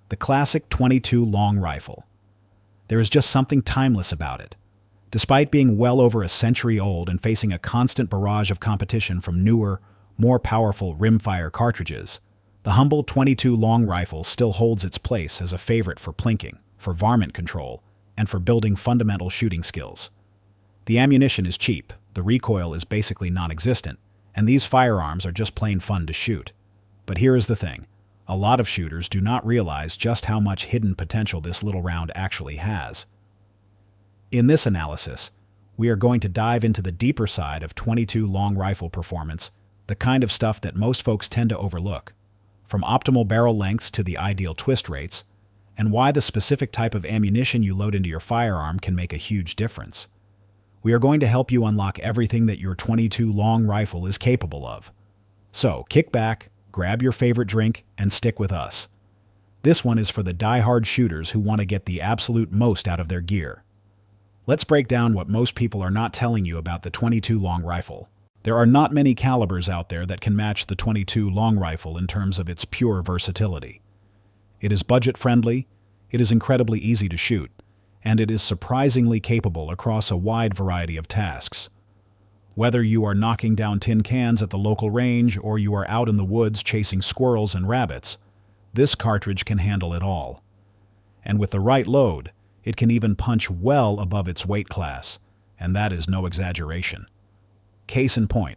The classic .22 long rifle. There is just something timeless about it. Despite being well over a century old and facing a constant barrage of competition from newer, more powerful Rimfire cartridges, the humble .22 long rifle still holds its place as a favorite for plinking, for varmint control, and for building fundamental shooting skills. The ammunition is cheap, the recoil is basically non-existent, and these firearms are just plain fun to shoot. But here is the thing. A lot of shooters do not realize just how much hidden potential this little round actually has. In this analysis, we are going to dive into the deeper side of .22 long rifle performance, the kind of stuff that most folks tend to overlook, from optimal barrel lengths to the ideal twist rates, and why the specific type of ammunition you load into your firearm can make a huge difference. We are going to help you unlock everything that your .22 long rifle is capable of. So, kick back, grab your favorite drink, and stick with us. This one is for the die-hard shooters who want to get the absolute most out of their gear. Let's break down what most people are not telling you about the .22 long rifle. There are not many calibers out there that can match the .22 long rifle in terms of its pure versatility. It is budget-friendly, it is incredibly easy to shoot, and it is surprisingly capable across a wide variety of tasks. Whether you are knocking down tin cans at the local range or you are out in the woods chasing squirrels and rabbits, this cartridge can handle it all. And with the right load, it can even punch well above its weight class, and that is no exaggeration. Case in point,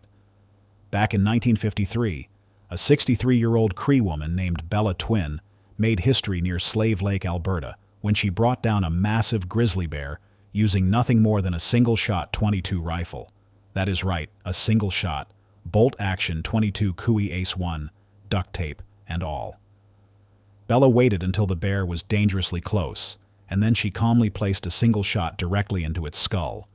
back in 1953, a 63-year-old Cree woman named Bella Twin made history near Slave Lake, Alberta, when she brought down a massive grizzly bear using nothing more than a single-shot .22 rifle. That is right, a single-shot, bolt-action .22 Cooey Ace 1, duct tape, and all. Bella waited until the bear was dangerously close, and then she calmly placed a single shot directly into its skull.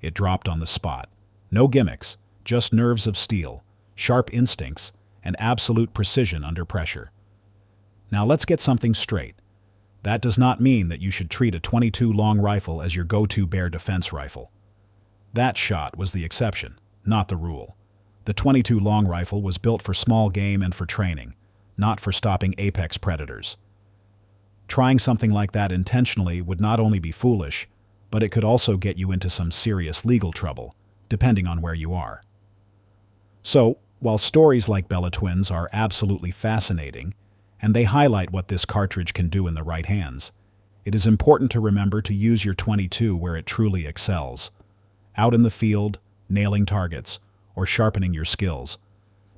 It dropped on the spot. No gimmicks, just nerves of steel, sharp instincts, and absolute precision under pressure. Now let's get something straight. That does not mean that you should treat a .22 long rifle as your go-to bear defense rifle. That shot was the exception, not the rule. The .22 long rifle was built for small game and for training, not for stopping apex predators. Trying something like that intentionally would not only be foolish, but it could also get you into some serious legal trouble, depending on where you are. So, while stories like Bella Twin's are absolutely fascinating, and they highlight what this cartridge can do in the right hands, it is important to remember to use your .22 where it truly excels. Out in the field, nailing targets, or sharpening your skills.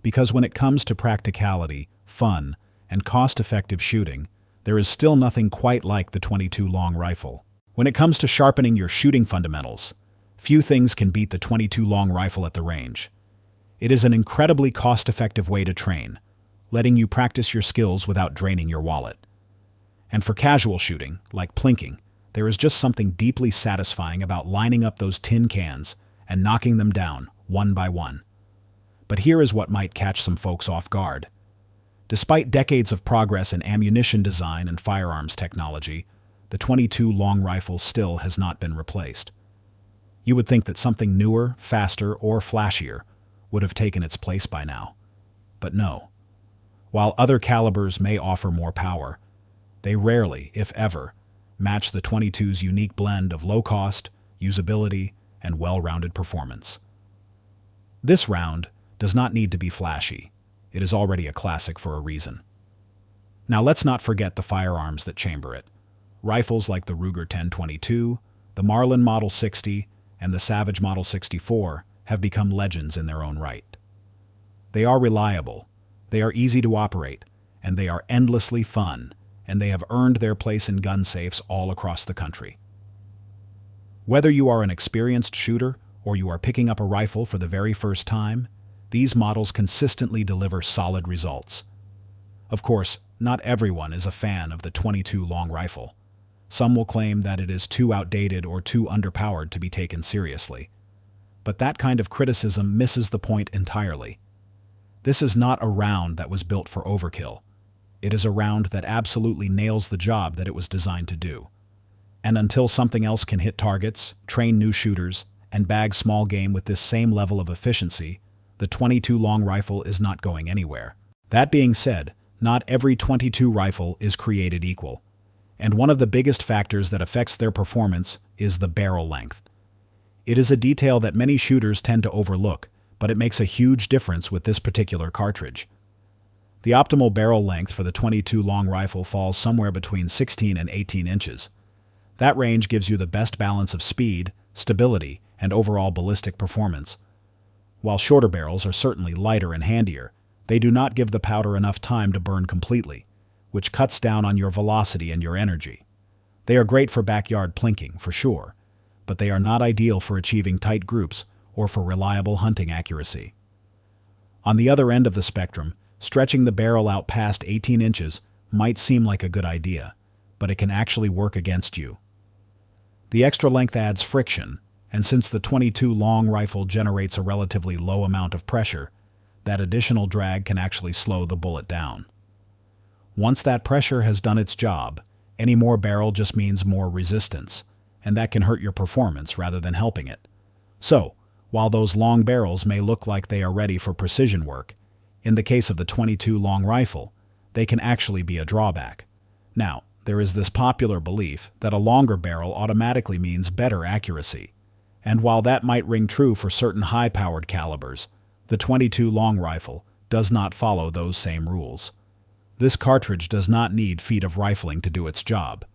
Because when it comes to practicality, fun, and cost-effective shooting, there is still nothing quite like the .22 long rifle. When it comes to sharpening your shooting fundamentals, few things can beat the .22 long rifle at the range. It is an incredibly cost-effective way to train, letting you practice your skills without draining your wallet. And for casual shooting, like plinking, there is just something deeply satisfying about lining up those tin cans and knocking them down, one by one. But here is what might catch some folks off guard. Despite decades of progress in ammunition design and firearms technology, the .22 long rifle still has not been replaced. You would think that something newer, faster, or flashier would have taken its place by now. But no. While other calibers may offer more power, they rarely, if ever, match the .22's unique blend of low cost, usability, and well-rounded performance. This round does not need to be flashy. It is already a classic for a reason. Now let's not forget the firearms that chamber it. Rifles like the Ruger 10/22, the Marlin Model 60, and the Savage Model 64 have become legends in their own right. They are reliable, they are easy to operate, and they are endlessly fun, and they have earned their place in gun safes all across the country. Whether you are an experienced shooter or you are picking up a rifle for the very first time, these models consistently deliver solid results. Of course, not everyone is a fan of the .22 long rifle. Some will claim that it is too outdated or too underpowered to be taken seriously. But that kind of criticism misses the point entirely. This is not a round that was built for overkill. It is a round that absolutely nails the job that it was designed to do. And until something else can hit targets, train new shooters, and bag small game with this same level of efficiency, the .22 long rifle is not going anywhere. That being said, Not every .22 rifle is created equal, and one of the biggest factors that affects their performance is the barrel length. It is a detail that many shooters tend to overlook, but it makes a huge difference with this particular cartridge. The optimal barrel length for the .22 long rifle falls somewhere between 16 and 18 inches. That range gives you the best balance of speed, stability, and overall ballistic performance. While shorter barrels are certainly lighter and handier, they do not give the powder enough time to burn completely, which cuts down on your velocity and your energy. They are great for backyard plinking, for sure, but they are not ideal for achieving tight groups or for reliable hunting accuracy. On the other end of the spectrum, stretching the barrel out past 18 inches might seem like a good idea, but it can actually work against you. The extra length adds friction, and since the .22 long rifle generates a relatively low amount of pressure, that additional drag can actually slow the bullet down. Once that pressure has done its job, any more barrel just means more resistance, and that can hurt your performance rather than helping it. So, while those long barrels may look like they are ready for precision work, in the case of the .22 long rifle, they can actually be a drawback. Now, there is this popular belief that a longer barrel automatically means better accuracy, and while that might ring true for certain high-powered calibers, the .22 long rifle does not follow those same rules. This cartridge does not need feet of rifling to do its job.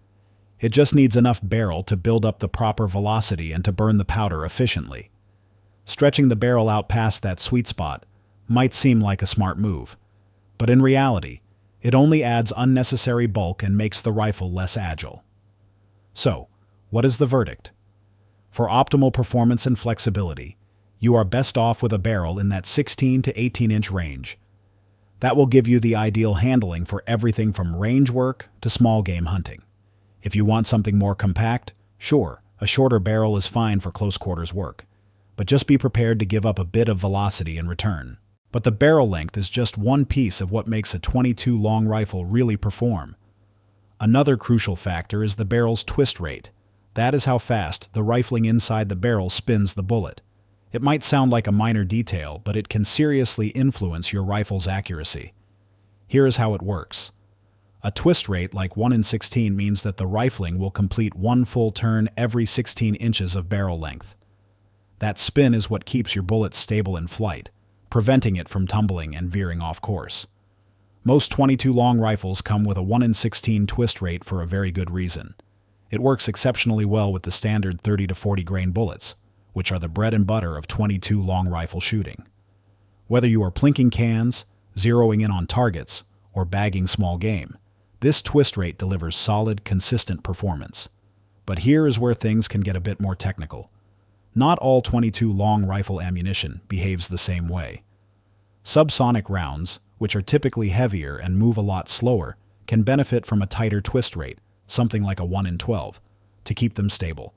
It just needs enough barrel to build up the proper velocity and to burn the powder efficiently. Stretching the barrel out past that sweet spot might seem like a smart move, but in reality, it only adds unnecessary bulk and makes the rifle less agile. So, what is the verdict? For optimal performance and flexibility, you are best off with a barrel in that 16 to 18 inch range. That will give you the ideal handling for everything from range work to small game hunting. If you want something more compact, sure, a shorter barrel is fine for close quarters work, but just be prepared to give up a bit of velocity in return. But the barrel length is just one piece of what makes a .22 long rifle really perform. Another crucial factor is the barrel's twist rate. That is how fast the rifling inside the barrel spins the bullet. It might sound like a minor detail, but it can seriously influence your rifle's accuracy. Here is how it works. A twist rate like 1 in 16 means that the rifling will complete one full turn every 16 inches of barrel length. That spin is what keeps your bullet stable in flight, preventing it from tumbling and veering off course. Most .22 long rifles come with a 1 in 16 twist rate for a very good reason. It works exceptionally well with the standard 30 to 40 grain bullets, which are the bread and butter of .22 long rifle shooting. Whether you are plinking cans, zeroing in on targets, or bagging small game, this twist rate delivers solid, consistent performance. But here is where things can get a bit more technical. Not all .22 long rifle ammunition behaves the same way. Subsonic rounds, which are typically heavier and move a lot slower, can benefit from a tighter twist rate, something like a 1 in 12, to keep them stable.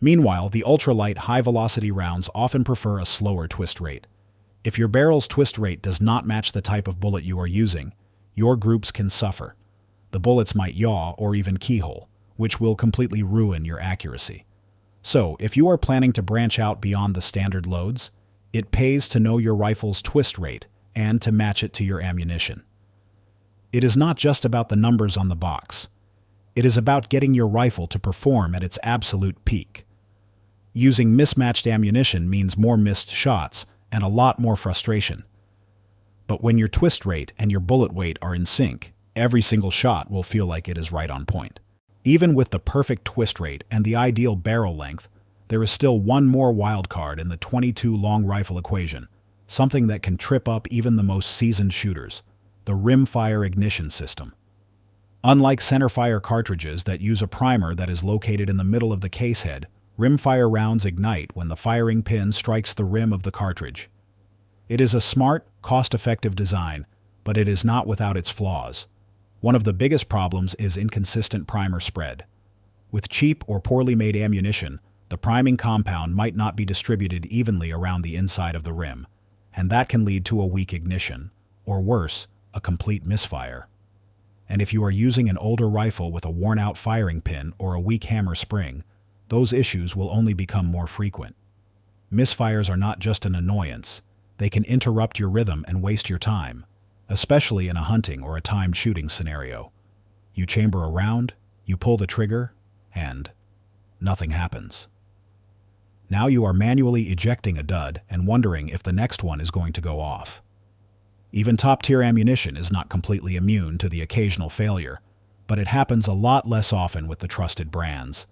Meanwhile, the ultralight high-velocity rounds often prefer a slower twist rate. If your barrel's twist rate does not match the type of bullet you are using, your groups can suffer. The bullets might yaw or even keyhole, which will completely ruin your accuracy. So, if you are planning to branch out beyond the standard loads, it pays to know your rifle's twist rate and to match it to your ammunition. It is not just about the numbers on the box. It is about getting your rifle to perform at its absolute peak. Using mismatched ammunition means more missed shots and a lot more frustration. But when your twist rate and your bullet weight are in sync, every single shot will feel like it is right on point. Even with the perfect twist rate and the ideal barrel length, there is still one more wild card in the .22 long rifle equation, something that can trip up even the most seasoned shooters: the rimfire ignition system. Unlike centerfire cartridges that use a primer that is located in the middle of the casehead, rimfire rounds ignite when the firing pin strikes the rim of the cartridge. It is a smart, cost-effective design, but it is not without its flaws. One of the biggest problems is inconsistent primer spread. With cheap or poorly made ammunition, the priming compound might not be distributed evenly around the inside of the rim, and that can lead to a weak ignition, or worse, a complete misfire. And if you are using an older rifle with a worn-out firing pin or a weak hammer spring, those issues will only become more frequent. Misfires are not just an annoyance, they can interrupt your rhythm and waste your time. especially in a hunting or a timed shooting scenario. You chamber a round, you pull the trigger, and nothing happens. Now you are manually ejecting a dud and wondering if the next one is going to go off. Even top-tier ammunition is not completely immune to the occasional failure, but it happens a lot less often with the trusted brands.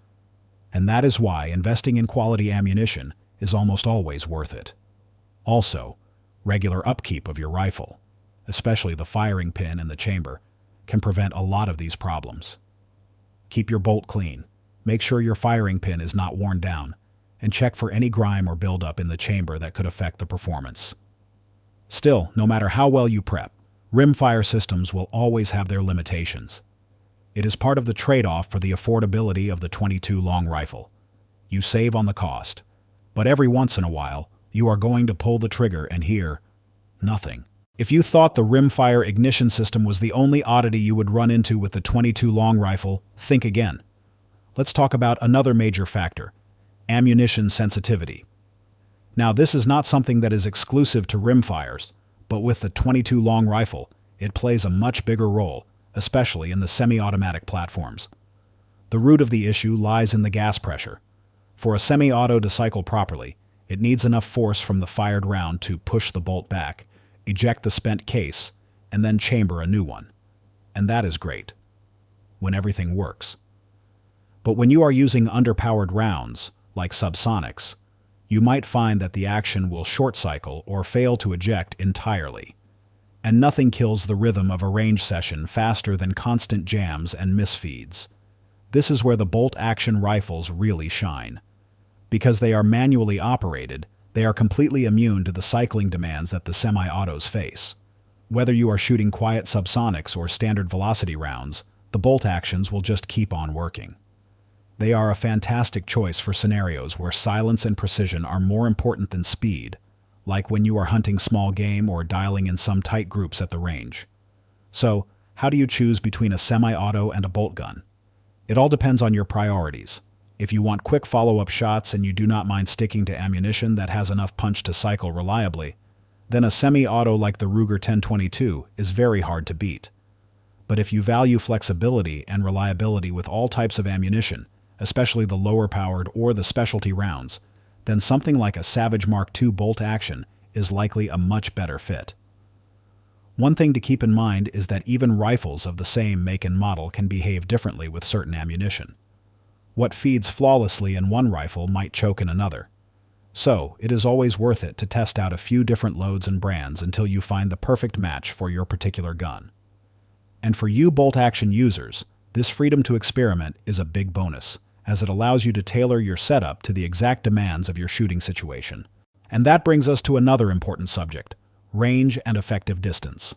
And that is why investing in quality ammunition is almost always worth it. Also, regular upkeep of your rifle, especially the firing pin and the chamber, can prevent a lot of these problems. Keep your bolt clean, make sure your firing pin is not worn down, and check for any grime or buildup in the chamber that could affect the performance. Still, no matter how well you prep, rimfire systems will always have their limitations. It is part of the trade-off for the affordability of the .22 long rifle. You save on the cost, but every once in a while, you are going to pull the trigger and hear nothing. If you thought the rimfire ignition system was the only oddity you would run into with the .22 long rifle, think again. Let's talk about another major factor: ammunition sensitivity. Now, this is not something that is exclusive to rimfires, but with the .22 long rifle, it plays a much bigger role, especially in the semi-automatic platforms. The root of the issue lies in the gas pressure. For a semi-auto to cycle properly, it needs enough force from the fired round to push the bolt back, eject the spent case, and then chamber a new one. And that is great, when everything works. But when you are using underpowered rounds, like subsonics, you might find that the action will short cycle or fail to eject entirely. And nothing kills the rhythm of a range session faster than constant jams and misfeeds. This is where the bolt-action rifles really shine. Because they are manually operated, they are completely immune to the cycling demands that the semi-autos face. Whether you are shooting quiet subsonics or standard velocity rounds, the bolt actions will just keep on working. They are a fantastic choice for scenarios where silence and precision are more important than speed, like when you are hunting small game or dialing in some tight groups at the range. So, how do you choose between a semi-auto and a bolt gun? It all depends on your priorities. If you want quick follow-up shots and you do not mind sticking to ammunition that has enough punch to cycle reliably, then a semi-auto like the Ruger 1022 is very hard to beat. But if you value flexibility and reliability with all types of ammunition, especially the lower-powered or the specialty rounds, then something like a Savage Mark II bolt action is likely a much better fit. One thing to keep in mind is that even rifles of the same make and model can behave differently with certain ammunition. What feeds flawlessly in one rifle might choke in another. So, it is always worth it to test out a few different loads and brands until you find the perfect match for your particular gun. And for you bolt-action users, this freedom to experiment is a big bonus, as it allows you to tailor your setup to the exact demands of your shooting situation. And that brings us to another important subject: range and effective distance.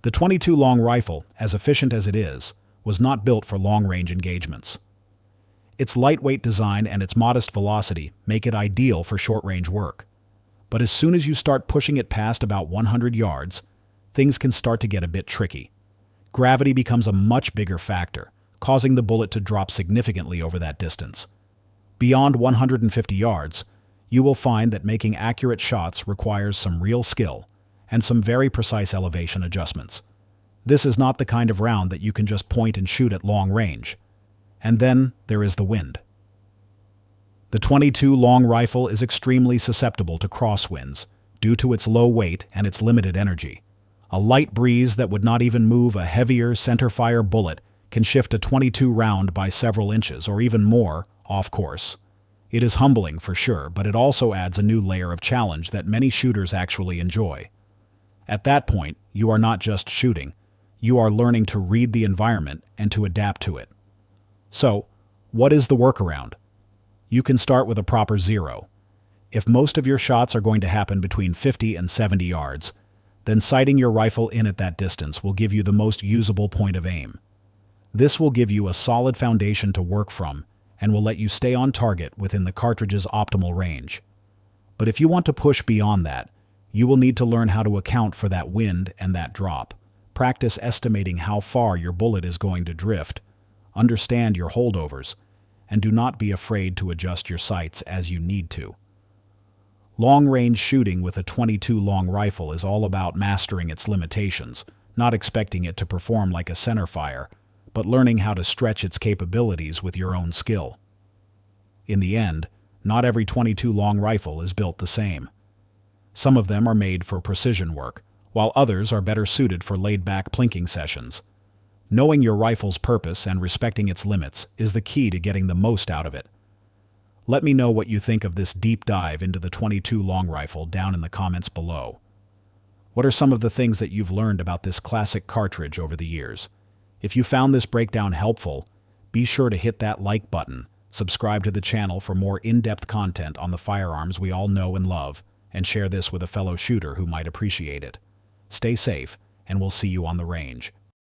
The .22 long rifle, as efficient as it is, was not built for long-range engagements. Its lightweight design and its modest velocity make it ideal for short-range work. But as soon as you start pushing it past about 100 yards, things can start to get a bit tricky. Gravity becomes a much bigger factor, causing the bullet to drop significantly over that distance. Beyond 150 yards, you will find that making accurate shots requires some real skill and some very precise elevation adjustments. This is not the kind of round that you can just point and shoot at long range. And then there is the wind. The .22 long rifle is extremely susceptible to crosswinds due to its low weight and its limited energy. A light breeze that would not even move a heavier center-fire bullet can shift a .22 round by several inches or even more off course. It is humbling for sure, but it also adds a new layer of challenge that many shooters actually enjoy. At that point, you are not just shooting, you are learning to read the environment and to adapt to it. So, what is the workaround? You can start with a proper zero. If most of your shots are going to happen between 50 and 70 yards, then sighting your rifle in at that distance will give you the most usable point of aim. This will give you a solid foundation to work from and will let you stay on target within the cartridge's optimal range. But if you want to push beyond that, you will need to learn how to account for that wind and that drop. Practice estimating how far your bullet is going to drift. Understand your holdovers, and do not be afraid to adjust your sights as you need to. Long-range shooting with a .22 long rifle is all about mastering its limitations, not expecting it to perform like a centerfire, but learning how to stretch its capabilities with your own skill. In the end, not every .22 long rifle is built the same. Some of them are made for precision work, while others are better suited for laid-back plinking sessions. Knowing your rifle's purpose and respecting its limits is the key to getting the most out of it. Let me know what you think of this deep dive into the .22 long rifle down in the comments below. What are some of the things that you've learned about this classic cartridge over the years? If you found this breakdown helpful, be sure to hit that like button, subscribe to the channel for more in-depth content on the firearms we all know and love, and share this with a fellow shooter who might appreciate it. Stay safe, and we'll see you on the range.